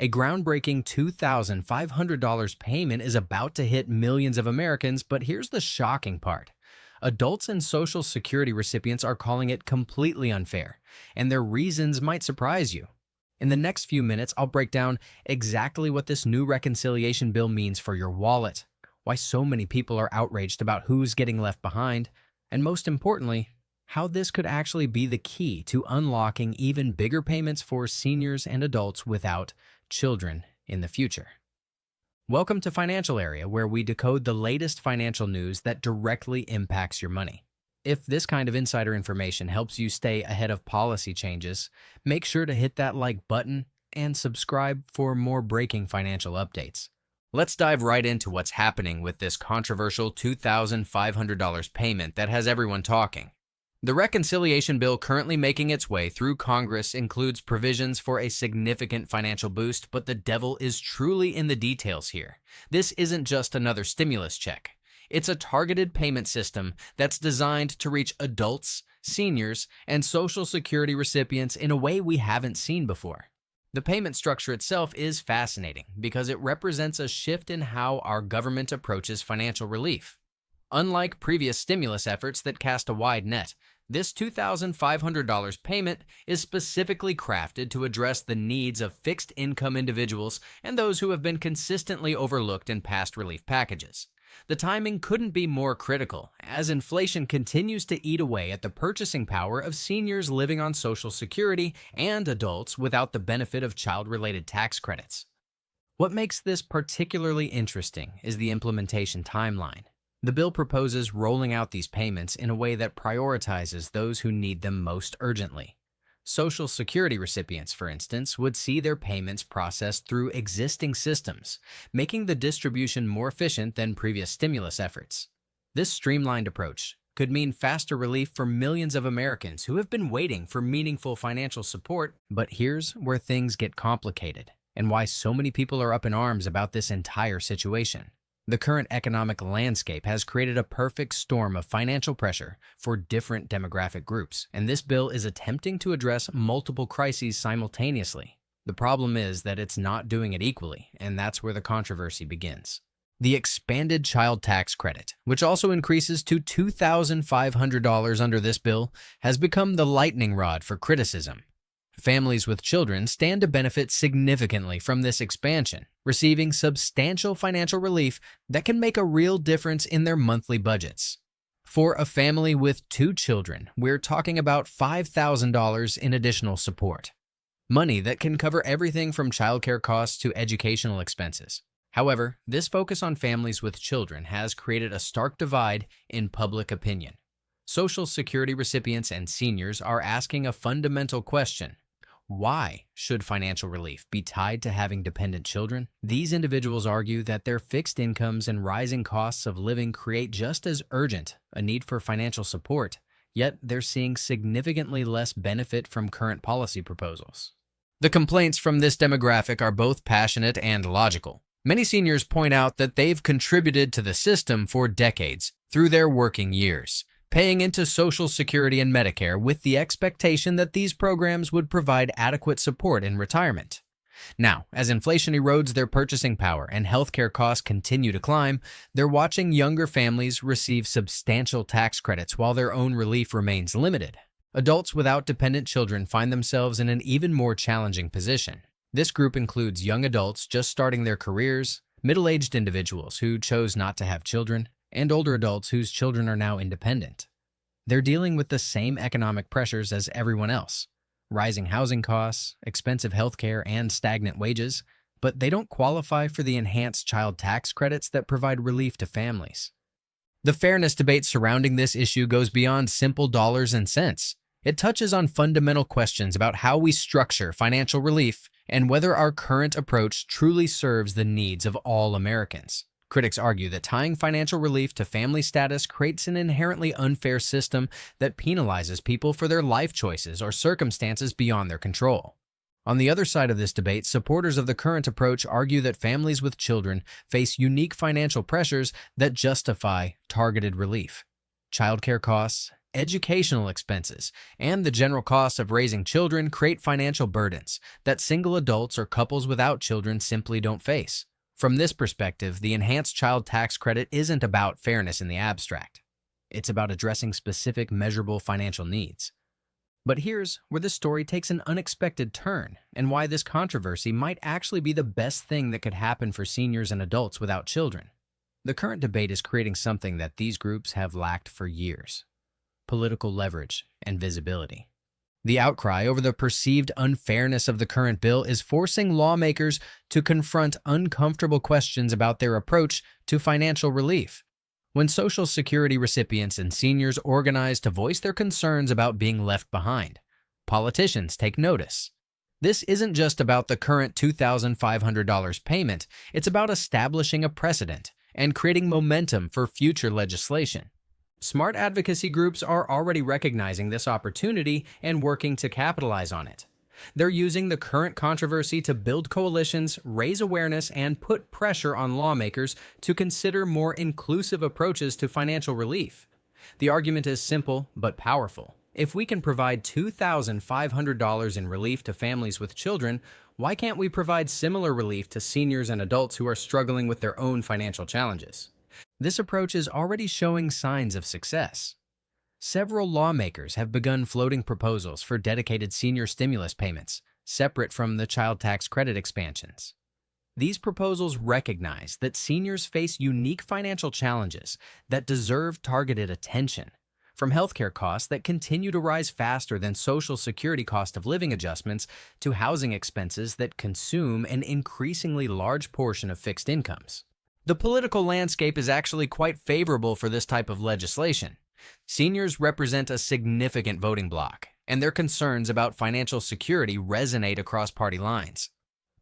A groundbreaking $2,500 payment is about to hit millions of Americans, but here's the shocking part. Adults and Social Security recipients are calling it completely unfair, and their reasons might surprise you. In the next few minutes, I'll break down exactly what this new reconciliation bill means for your wallet, why so many people are outraged about who's getting left behind, and most importantly, how this could actually be the key to unlocking even bigger payments for seniors and adults without children in the future. Welcome to Financial Area, where we decode the latest financial news that directly impacts your money. If this kind of insider information helps you stay ahead of policy changes, make sure to hit that like button and subscribe for more breaking financial updates. Let's dive right into what's happening with this controversial $2,500 payment that has everyone talking. The reconciliation bill currently making its way through Congress includes provisions for a significant financial boost, but the devil is truly in the details here. This isn't just another stimulus check. It's a targeted payment system that's designed to reach adults, seniors, and Social Security recipients in a way we haven't seen before. The payment structure itself is fascinating because it represents a shift in how our government approaches financial relief. Unlike previous stimulus efforts that cast a wide net, this $2,500 payment is specifically crafted to address the needs of fixed-income individuals and those who have been consistently overlooked in past relief packages. The timing couldn't be more critical, as inflation continues to eat away at the purchasing power of seniors living on Social Security and adults without the benefit of child-related tax credits. What makes this particularly interesting is the implementation timeline. The bill proposes rolling out these payments in a way that prioritizes those who need them most urgently. Social Security recipients, for instance, would see their payments processed through existing systems, making the distribution more efficient than previous stimulus efforts. This streamlined approach could mean faster relief for millions of Americans who have been waiting for meaningful financial support. But here's where things get complicated, and why so many people are up in arms about this entire situation. The current economic landscape has created a perfect storm of financial pressure for different demographic groups, and this bill is attempting to address multiple crises simultaneously. The problem is that it's not doing it equally, and that's where the controversy begins. The expanded child tax credit, which also increases to $2,500 under this bill, has become the lightning rod for criticism. Families with children stand to benefit significantly from this expansion, receiving substantial financial relief that can make a real difference in their monthly budgets. For a family with 2 children, we're talking about $5,000 in additional support. Money that can cover everything from childcare costs to educational expenses. However, this focus on families with children has created a stark divide in public opinion. Social Security recipients and seniors are asking a fundamental question. Why should financial relief be tied to having dependent children? These individuals argue that their fixed incomes and rising costs of living create just as urgent a need for financial support, yet they're seeing significantly less benefit from current policy proposals. The complaints from this demographic are both passionate and logical. Many seniors point out that they've contributed to the system for decades through their working years, paying into Social Security and Medicare with the expectation that these programs would provide adequate support in retirement. Now, as inflation erodes their purchasing power and healthcare costs continue to climb, they're watching younger families receive substantial tax credits while their own relief remains limited. Adults without dependent children find themselves in an even more challenging position. This group includes young adults just starting their careers, middle-aged individuals who chose not to have children, and older adults whose children are now independent. They're dealing with the same economic pressures as everyone else: rising housing costs, expensive healthcare, and stagnant wages, but they don't qualify for the enhanced child tax credits that provide relief to families. The fairness debate surrounding this issue goes beyond simple dollars and cents. It touches on fundamental questions about how we structure financial relief and whether our current approach truly serves the needs of all Americans. Critics argue that tying financial relief to family status creates an inherently unfair system that penalizes people for their life choices or circumstances beyond their control. On the other side of this debate, supporters of the current approach argue that families with children face unique financial pressures that justify targeted relief. Childcare costs, educational expenses, and the general costs of raising children create financial burdens that single adults or couples without children simply don't face. From this perspective, the enhanced child tax credit isn't about fairness in the abstract. It's about addressing specific, measurable financial needs. But here's where the story takes an unexpected turn and why this controversy might actually be the best thing that could happen for seniors and adults without children. The current debate is creating something that these groups have lacked for years: political leverage and visibility. The outcry over the perceived unfairness of the current bill is forcing lawmakers to confront uncomfortable questions about their approach to financial relief. When Social Security recipients and seniors organize to voice their concerns about being left behind, politicians take notice. This isn't just about the current $2,500 payment, it's about establishing a precedent and creating momentum for future legislation. Smart advocacy groups are already recognizing this opportunity and working to capitalize on it. They're using the current controversy to build coalitions, raise awareness, and put pressure on lawmakers to consider more inclusive approaches to financial relief. The argument is simple but powerful. If we can provide $2,500 in relief to families with children, why can't we provide similar relief to seniors and adults who are struggling with their own financial challenges? This approach is already showing signs of success. Several lawmakers have begun floating proposals for dedicated senior stimulus payments, separate from the child tax credit expansions. These proposals recognize that seniors face unique financial challenges that deserve targeted attention, from healthcare costs that continue to rise faster than Social Security cost of living adjustments to housing expenses that consume an increasingly large portion of fixed incomes. The political landscape is actually quite favorable for this type of legislation. Seniors represent a significant voting bloc, and their concerns about financial security resonate across party lines.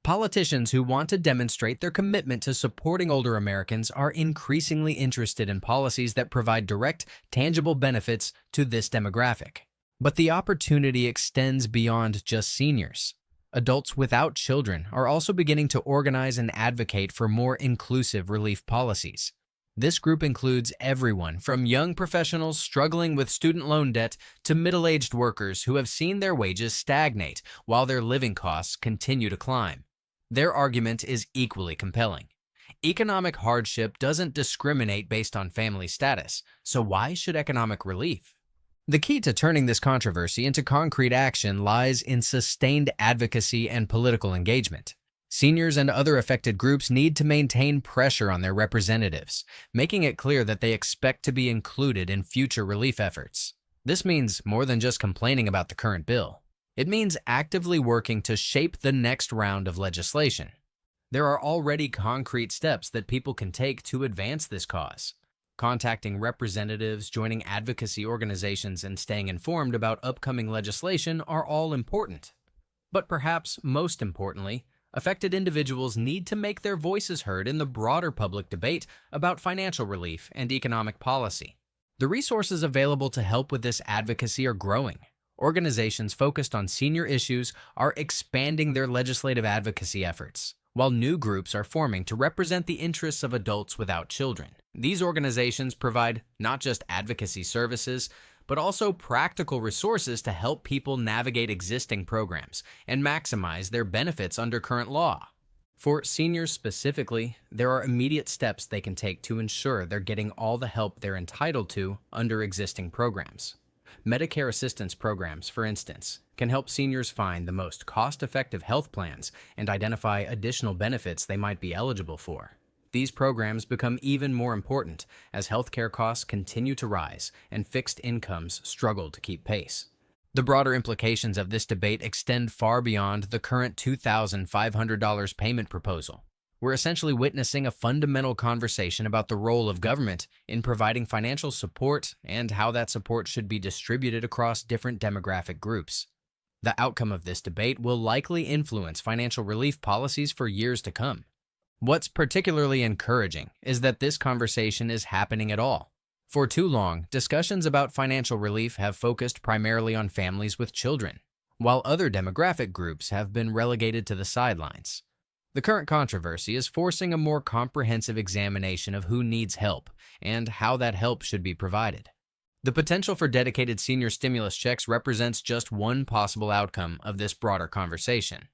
Politicians who want to demonstrate their commitment to supporting older Americans are increasingly interested in policies that provide direct, tangible benefits to this demographic. But the opportunity extends beyond just seniors. Adults without children are also beginning to organize and advocate for more inclusive relief policies. This group includes everyone from young professionals struggling with student loan debt to middle-aged workers who have seen their wages stagnate while their living costs continue to climb. Their argument is equally compelling. Economic hardship doesn't discriminate based on family status, so why should economic relief? The key to turning this controversy into concrete action lies in sustained advocacy and political engagement. Seniors and other affected groups need to maintain pressure on their representatives, making it clear that they expect to be included in future relief efforts. This means more than just complaining about the current bill. It means actively working to shape the next round of legislation. There are already concrete steps that people can take to advance this cause. Contacting representatives, joining advocacy organizations, and staying informed about upcoming legislation are all important. But perhaps most importantly, affected individuals need to make their voices heard in the broader public debate about financial relief and economic policy. The resources available to help with this advocacy are growing. Organizations focused on senior issues are expanding their legislative advocacy efforts, while new groups are forming to represent the interests of adults without children. These organizations provide not just advocacy services, but also practical resources to help people navigate existing programs and maximize their benefits under current law. For seniors specifically, there are immediate steps they can take to ensure they're getting all the help they're entitled to under existing programs. Medicare assistance programs, for instance, can help seniors find the most cost-effective health plans and identify additional benefits they might be eligible for. These programs become even more important as healthcare costs continue to rise and fixed incomes struggle to keep pace. The broader implications of this debate extend far beyond the current $2,500 payment proposal. We're essentially witnessing a fundamental conversation about the role of government in providing financial support and how that support should be distributed across different demographic groups. The outcome of this debate will likely influence financial relief policies for years to come. What's particularly encouraging is that this conversation is happening at all. For too long, discussions about financial relief have focused primarily on families with children, while other demographic groups have been relegated to the sidelines. The current controversy is forcing a more comprehensive examination of who needs help and how that help should be provided. The potential for dedicated senior stimulus checks represents just one possible outcome of this broader conversation.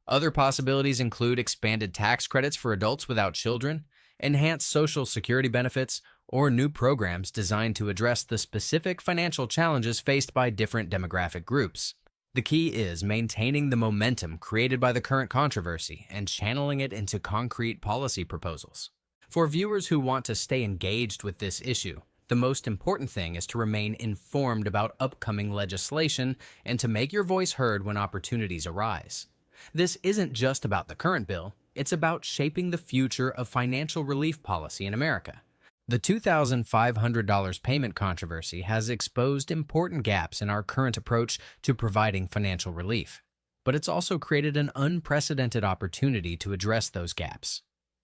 Other possibilities include expanded tax credits for adults without children, enhanced Social Security benefits, or new programs designed to address the specific financial challenges faced by different demographic groups. The key is maintaining the momentum created by the current controversy and channeling it into concrete policy proposals. For viewers who want to stay engaged with this issue, the most important thing is to remain informed about upcoming legislation and to make your voice heard when opportunities arise. This isn't just about the current bill, it's about shaping the future of financial relief policy in America. The $2,500 payment controversy has exposed important gaps in our current approach to providing financial relief, but it's also created an unprecedented opportunity to address those gaps.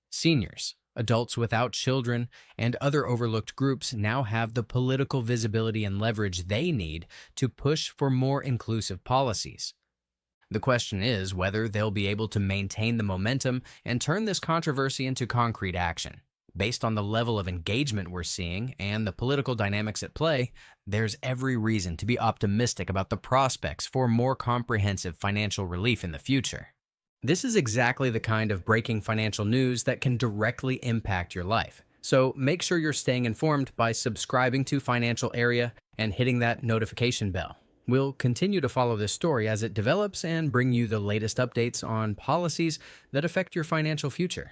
Seniors, adults without children, and other overlooked groups now have the political visibility and leverage they need to push for more inclusive policies. The question is whether they'll be able to maintain the momentum and turn this controversy into concrete action. Based on the level of engagement we're seeing and the political dynamics at play, there's every reason to be optimistic about the prospects for more comprehensive financial relief in the future. This is exactly the kind of breaking financial news that can directly impact your life. So make sure you're staying informed by subscribing to Financial Area and hitting that notification bell. We'll continue to follow this story as it develops and bring you the latest updates on policies that affect your financial future.